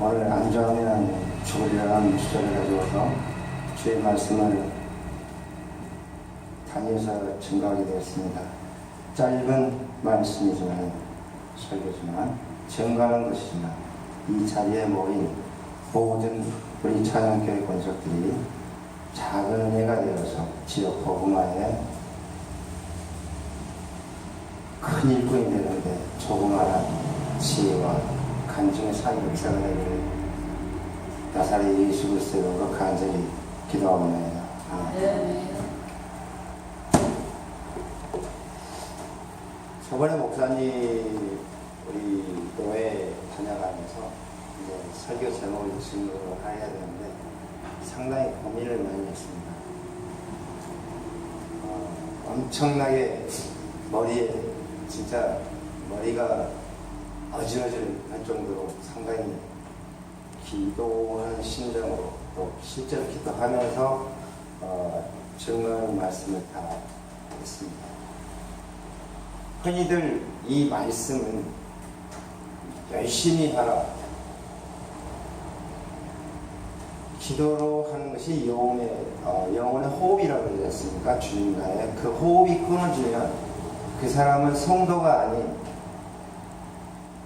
오늘 안전하면 죽으리라는 주제를 가지고서 주의 말씀을 다니엘서 증거하게 되었습니다. 짧은 말씀이지만 설교지만 증거하는 것이지만 이 자리에 모인 모든 우리 찬양교회 권속들이 작은 은혜가 되어서 지역 복음화에 큰 일꾼이 되는데 조그마한 지혜와 간증의 산 역사가 되기를 나사렛 예수 그리스도로 간절히 기도하옵나이다. 아멘. 저번에 목사님 우리 교회 다녀가면서 이제 설교 제목을 증거로 해야 되는데 상당히 고민을 많이 했습니다. 엄청나게 머리에 진짜 머리가 어지러질 정도로 상당히 기도하는 심정으로 또 실제로 기도하면서 증거하는 말씀을 다 했습니다. 흔히들 이 말씀은 열심히 하라, 기도로 하는 것이 영혼의 호흡이라고 그러지 않습니까? 주님과의 그 호흡이 끊어지면 그 사람은 성도가 아닌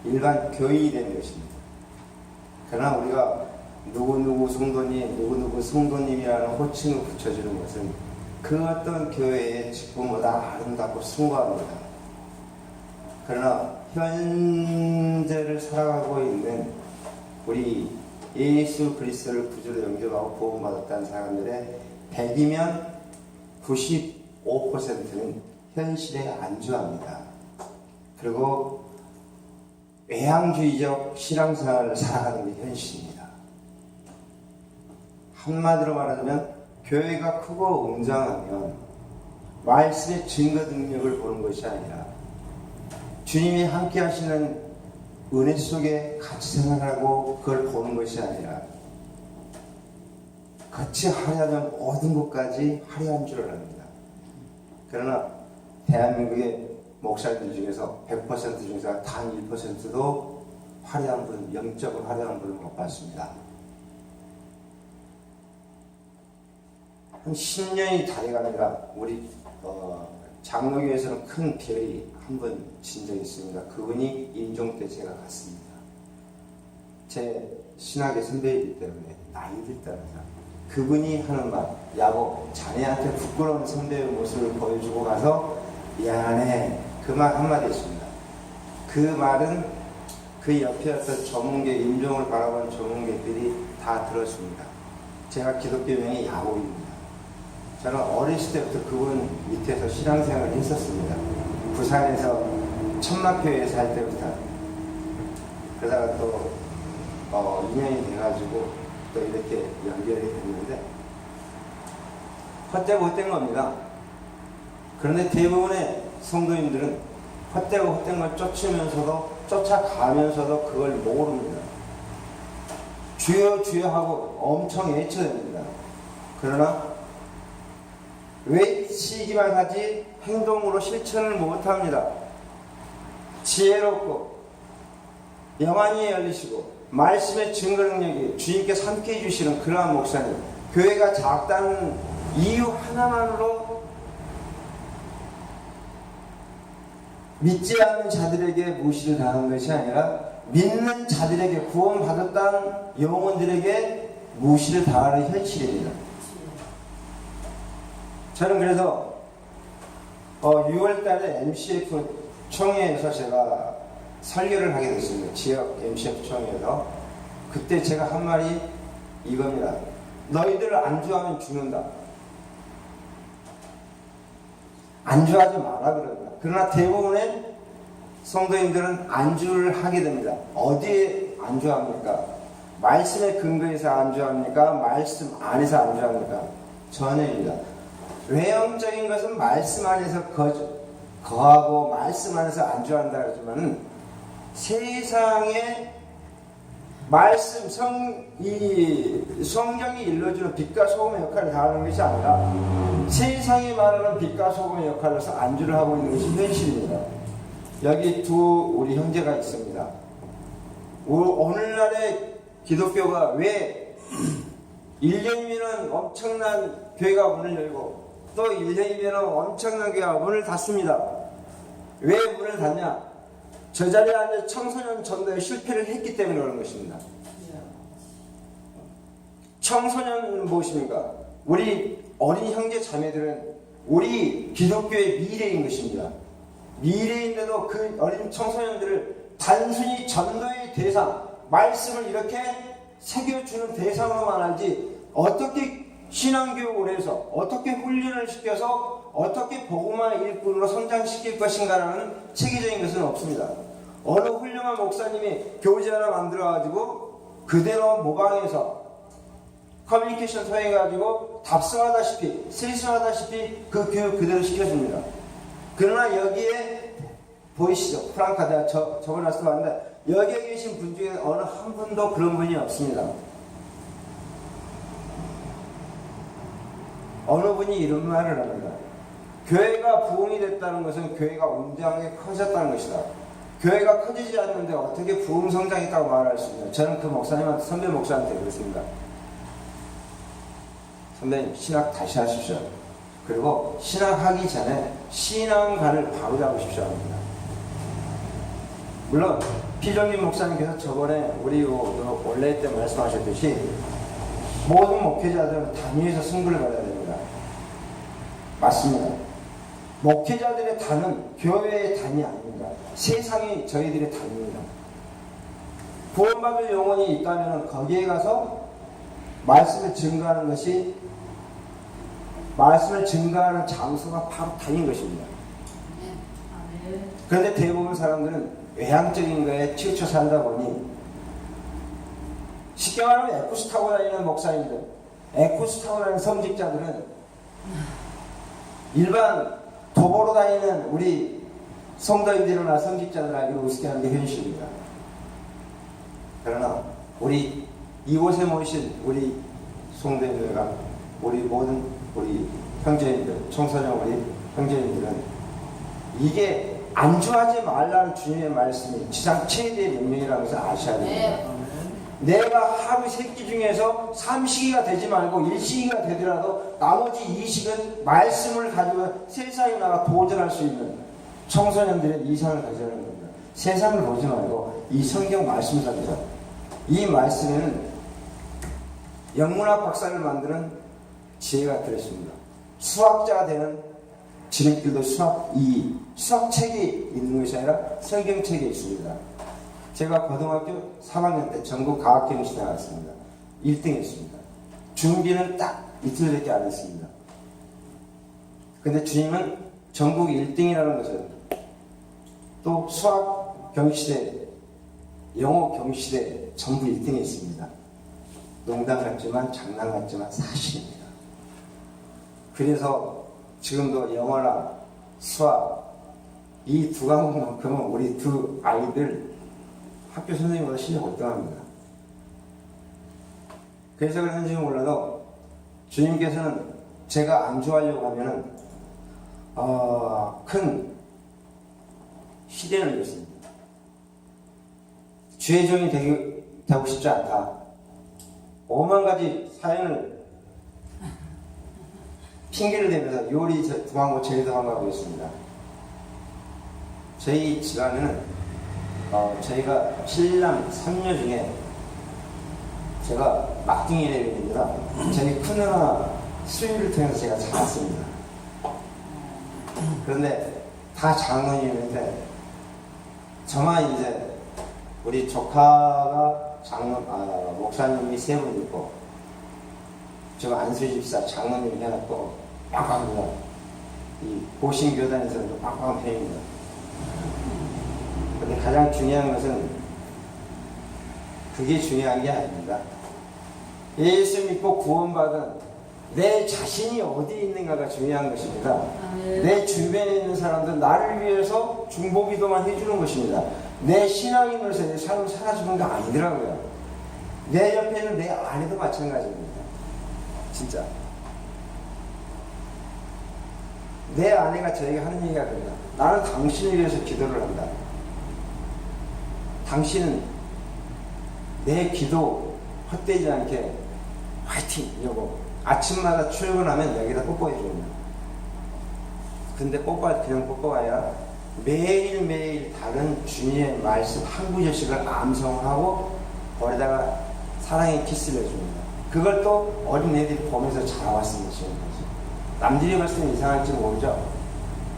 일반 교인이 되는 것입니다. 그러나 우리가 누구누구 성도님, 누구누구 성도님이라는 호칭을 붙여주는 것은 그 어떤 교회의 직분보다 아름답고 숭고합니다. 그러나 현재를 살아가고 있는 우리 예수 그리스도를 구주로 영접하고 구원받았다는 사람들의 100이면 95%는 현실에 안주합니다. 그리고 외향주의적 신앙생활을 살아가는 게 현실입니다. 한마디로 말하자면 교회가 크고 웅장하면 말씀의 증거 능력을 보는 것이 아니라 주님이 함께 하시는 은혜 속에 같이 생활하고 그걸 보는 것이 아니라 같이 화려하면 모든 것까지 화려한 줄을 압니다. 그러나 대한민국의 목사님들 중에서 100% 중에서 단 1%도 화려한 분, 영적으로 화려한 분을 못 봤습니다. 한 10년이 다 돼갑니다. 우리 장로교에서는 큰 별이 한 분 진 적이 있습니다. 그분이 임종 때 제가 갔습니다. 제 신학의 선배이기 때문에 나이를 따라서 그분이 하는 말, 야고 자네한테 부끄러운 선배의 모습을 보여주고 가서 미안해, 그 말 한마디 있습니다. 그 말은 그 옆에 어떤 전문계, 임종을 바라보는 전문계들이 다 들었습니다. 제가 기독교명이 야고입니다. 저는 어렸을 때부터 그분 밑에서 신앙생활을 했었습니다. 부산에서 천막교회에 살 때부터. 그러다가 또 2년이 돼가지고 또 이렇게 연결이 됐는데 헛되고 겁니다. 그런데 대부분의 성도님들은 헛되고 걸 쫓아가면서도 그걸 모릅니다. 주여 주여 하고 엄청 외쳐댑니다. 그러나 외치기만 하지 행동으로 실천을 못합니다. 지혜롭고 영안이 열리시고 말씀의 증거 능력이 주님께서 함께 해주시는 그러한 목사님, 교회가 작다는 이유 하나만으로 믿지 않는 자들에게 무시를 당한 것이 아니라 믿는 자들에게, 구원받았다는 영혼들에게 무시를 당하는 현실입니다. 저는 그래서 6월달에 MCF 총회에서 제가 설교를 하게 됐습니다. 지역 MCF 총회에서. 그때 제가 한 말이 이겁니다. 너희들 안주하면 죽는다. 안주하지 마라 그럽니다. 그러나 대부분의 성도님들은 안주를 하게 됩니다. 어디에 안주합니까? 말씀의 근거에서 안주합니까? 말씀 안에서 안주합니까? 전혀입니다. 외형적인 것은 말씀 안에서 거하고 말씀 안에서 안주한다 그러지만은 세상에 말씀, 성경이 일러주는 빛과 소금의 역할을 다하는 것이 아니라 세상이 말하는 빛과 소금의 역할로서 안주를 하고 있는 것이 현실입니다. 여기 우리 형제가 있습니다. 오늘날의 기독교가 왜 1년이면 엄청난 교회가 문을 열고 또 1년이면 엄청난 교회가 문을 닫습니다. 왜 문을 닫냐? 저 자리에 앉아 청소년 전도에 실패를 했기 때문에 그런 것입니다. 청소년은 무엇입니까? 우리 어린 형제 자매들은 우리 기독교의 미래인 것입니다. 미래인데도 그 어린 청소년들을 단순히 전도의 대상, 말씀을 이렇게 새겨주는 대상으로만 알지 어떻게 신앙교육을 해서 어떻게 훈련을 시켜서 어떻게 복음화의 일꾼으로 성장시킬 것인가라는 체계적인 것은 없습니다. 어느 훌륭한 목사님이 교재 하나 만들어가지고 그대로 모방해서 커뮤니케이션 통해가지고 답승하다시피 세승하다시피 그 교육 그대로 시켜줍니다. 그러나 여기에 보이시죠? 프랑카 내가 적어놨을 때 봤는데 여기에 계신 분 중에 어느 한 분도 그런 분이 없습니다. 어느 분이 이런 말을 합니다. 교회가 부흥이 됐다는 것은 교회가 웅장하게 커졌다는 것이다. 교회가 커지지 않는데 어떻게 부흥 성장했다고 말할 수 있냐. 저는 그 목사님한테, 선배 목사한테 그랬습니다. 선배님, 신학 다시 하십시오. 그리고 신학하기 전에 신앙관을 바로 잡으십시오 합니다. 물론 피정민 목사님께서 저번에 우리 원래 때 말씀하셨듯이 모든 목회자들은 단위에서 승부를 받아야 됩니다. 맞습니다. 목회자들의 단은 교회의 단이 아닙니다. 세상이 저희들의 단입니다. 구원받을 영혼이 있다면 거기에 가서 말씀을 증거하는 것이 말씀을 증거하는 장소가 바로 단인 것입니다. 그런데 대부분 사람들은 외향적인 거에 치우쳐 살다 보니 쉽게 말하면 에쿠스 타고 다니는 목사님들, 에쿠스 타고 다니는 성직자들은 일반 도보로 다니는 우리 성도인들이나 성직자들에게 우습게 하는 게 현실입니다. 그러나 우리 이곳에 모이신 우리 성도인들과 우리 모든 우리 형제님들, 청소년 우리 형제님들은 이게 안주하지 말라는 주님의 말씀이 지상 최대의 명령이라는 것을 아셔야 됩니다. 내가 하루 3끼 중에서 3시기가 되지 말고 1시기가 되더라도 나머지 2식은 말씀을 가지고 세상에 나가 도전할 수 있는 청소년들의 이상을 가져라는 겁니다. 세상을 보지 말고 이 성경 말씀을 가져라. 이 말씀에는 영문학 박사를 만드는 지혜가 들어있습니다. 수학자가 되는 지름길도 수학책이 있는 것이 아니라 성경책이 있습니다. 제가 고등학교 3학년 때 전국 과학경시 나갔습니다. 1등 했습니다. 준비는 딱 이틀밖에 안 했습니다. 근데 주님은 전국 1등이라는 것은 또 수학 경시대, 영어 경시대 전부 1등에 있습니다. 농담 같지만 장난 같지만 사실입니다. 그래서 지금도 영어나 수학 이 두 과목만큼은 우리 두 아이들 학교 선생님보다 실력 월등합니다. 그래서 그런지 몰라도 주님께서는 제가 안주하려고 하면은 큰 시대를 열습니다. 주의 종이 되고 싶지 않다. 5만 가지 사연을 핑계를 대면서 요리 도망고 제일 도망가고 있습니다. 저희 집안에는 저희가 7남 3녀 중에 제가 막둥이 레벨입니다. 저희 큰 누나 수유를 통해서 제가 자랐습니다. 그런데 다 장로님인데 저만 이제 우리 조카가 목사님이 3분 있고 저 안수집사 장로님이 해놨고 빡빡합니다. 이 고신교단에서는 빡빡한 편입니다. 근데 가장 중요한 것은 그게 중요한 게 아닙니다. 예수 믿고 구원받은 내 자신이 어디 있는가가 중요한 것입니다. 내 주변에 있는 사람들 나를 위해서 중보기도만 해주는 것입니다. 내 신앙인으로서 내 삶을 살아주는 거 아니더라고요. 내 옆에 있는 내 아내도 마찬가지입니다. 진짜 내 아내가 저에게 하는 얘기가 그래요. 나는 당신을 위해서 기도를 한다. 당신은 내 기도 헛되지 않게 화이팅! 이러고 아침마다 출근하면 여기다 뽀뽀해 줍니다. 근데 그냥 뽀뽀가 아니라 매일매일 다른 주님의 말씀 한 구절씩을 암송하고 거기다가 사랑의 키스를 해줍니다. 그걸 또 어린애들이 보면서 자라왔습니다. 지금까지. 남들이 봤을 때 이상할지 모르죠.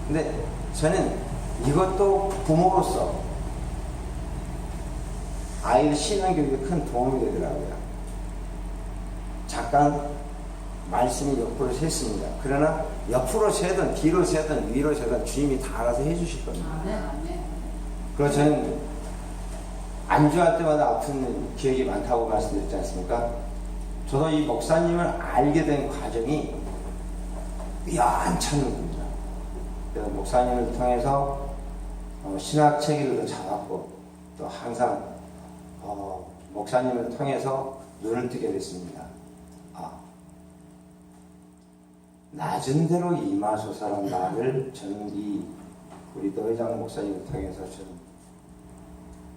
근데 저는 이것도 부모로서 아이를 신앙 교육에 큰 도움이 되더라고요. 잠깐 말씀이 옆으로 샜습니다. 그러나 옆으로 새든 뒤로 새든 위로 새든 주님이 다 알아서 해주실 겁니다. 그래서 저는 안주할 때마다 아픈 기억이 많다고 말씀드렸지 않습니까? 저도 이 목사님을 알게 된 과정이 위안찮은 겁니다. 그래서 목사님을 통해서 신학 체계를 잡았고 또 항상 목사님을 통해서 눈을 뜨게 됐습니다. 낮은 대로 임하소서라는 말을 저는 우리 노회장 목사님을 통해서 저는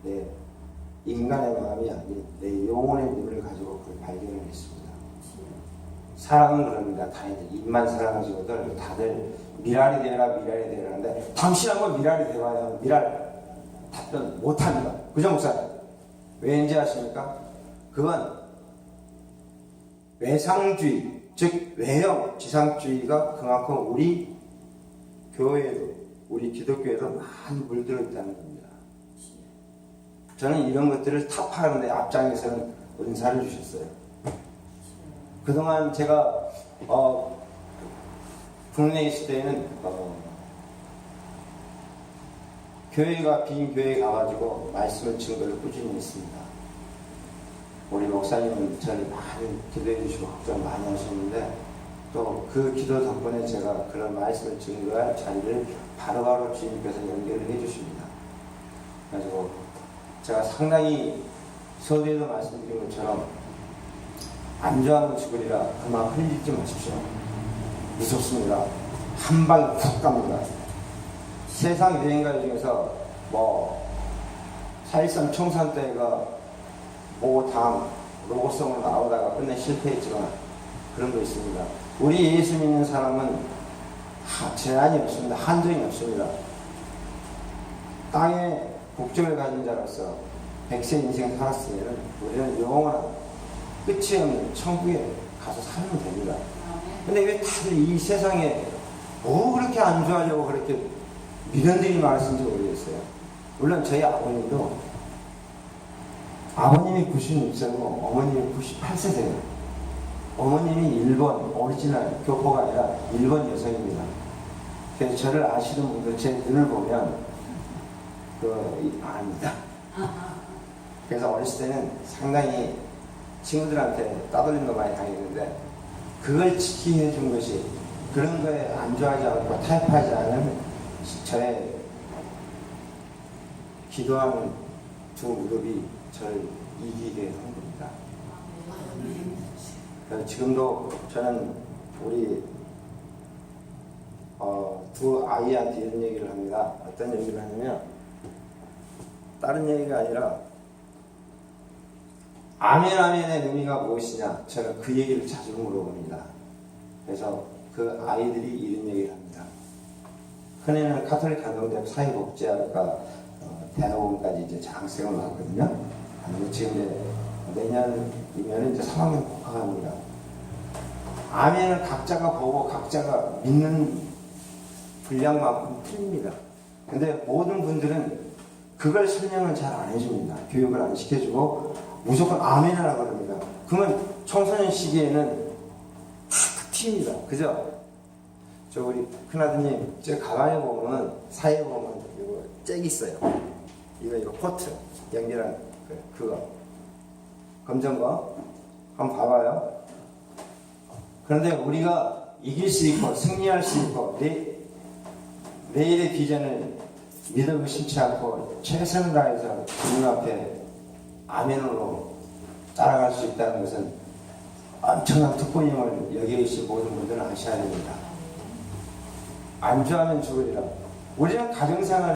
내 인간의 마음이 아닌 내 영혼의 눈을 가지고 그걸 발견을 했습니다. 사랑은 그럽니다. 다들 입만 사랑하시거든 다들 미랄이 되라 하는데 당신 한번 미랄이 되봐야 미랄 답변 못합니다. 그죠 목사님? 왜인지 아십니까? 그건 외상주의 즉 외형 지상주의가 그만큼 우리 교회에도 우리 기독교에도 많이 물들어 있다는 겁니다. 저는 이런 것들을 타파하는데 앞장에서는 은사를 주셨어요. 그동안 제가 국내에 있을 때는 교회가 빈 교회에 가가지고 말씀을 증거를 꾸준히 했습니다. 우리 목사님은 저를 많이 기도해 주시고 걱정 많이 하셨는데 또 그 기도 덕분에 제가 그런 말씀을 증거할 자리를 바로바로 주님께서 연결을 해 주십니다. 그래서 제가 상당히 서두에도 말씀드린 것처럼 안주하는 죽으리라 그만 흘리지 마십시오. 무섭습니다. 한 방에 훅 갑니다. 세상 유행가 중에서 4.13 총선 때가 다음 로고송으로 나오다가 끝내 실패했지만 그런 거 있습니다. 우리 예수 믿는 사람은 제한이 없습니다. 한정이 없습니다. 땅에 국적을 가진 자로서 100세 인생 살았으면 우리는 영원한 끝이 없는 천국에 가서 살면 됩니다. 근데 왜 다들 이 세상에 그렇게 안주하려고 그렇게 미련들이 많으신지 모르겠어요. 물론 저희 아버님이 96세고 어머님이 98세세요. 어머님이 일본 오리지널 교포가 아니라 일본 여성입니다. 그래서 저를 아시는 분들 제 눈을 보면 압니다. 그래서 어렸을 때는 상당히 친구들한테 따돌림도 많이 당했는데 그걸 지키게 해준 것이 그런 거에 안주하지 않고 타협하지 않은 저의 기도하는 두 무릎이 저를 이기게 한 겁니다. 그래서 지금도 저는 우리 두 아이한테 이런 얘기를 합니다. 어떤 얘기를 하냐면 다른 얘기가 아니라 아멘의 의미가 무엇이냐 저는 그 얘기를 자주 물어봅니다. 그래서 그 아이들이 이런 얘기를 합니다. 큰애는 카톨릭 간동대학 사회복지학과 대학원까지 이제 장학생을 나왔거든요. 지금 이제 내년이면 이제 3학년 복학합니다. 아멘을 각자가 보고 각자가 믿는 분량만큼 틀립니다. 근데 모든 분들은 그걸 설명을 잘 안 해줍니다. 교육을 안 시켜주고 무조건 아멘을 하고 그럽니다. 그러면 청소년 시기에는 다 튑니다. 그죠? 저 우리 큰아드님 저 가방에 보면 사이에 보면 이거 잭 있어요. 이거 코트 연결한 그거 검정거 한번 봐봐요. 그런데 우리가 이길 수 있고 승리할 수 있고 내일의 비전을 믿어 의심치 않고 최선을 다해서 주님 앞에 아멘으로 따라갈 수 있다는 것은 엄청난 특권임을 여기계신 모든 분들은 아셔야 됩니다. 안주하면 죽으리라. 우리는 가정생활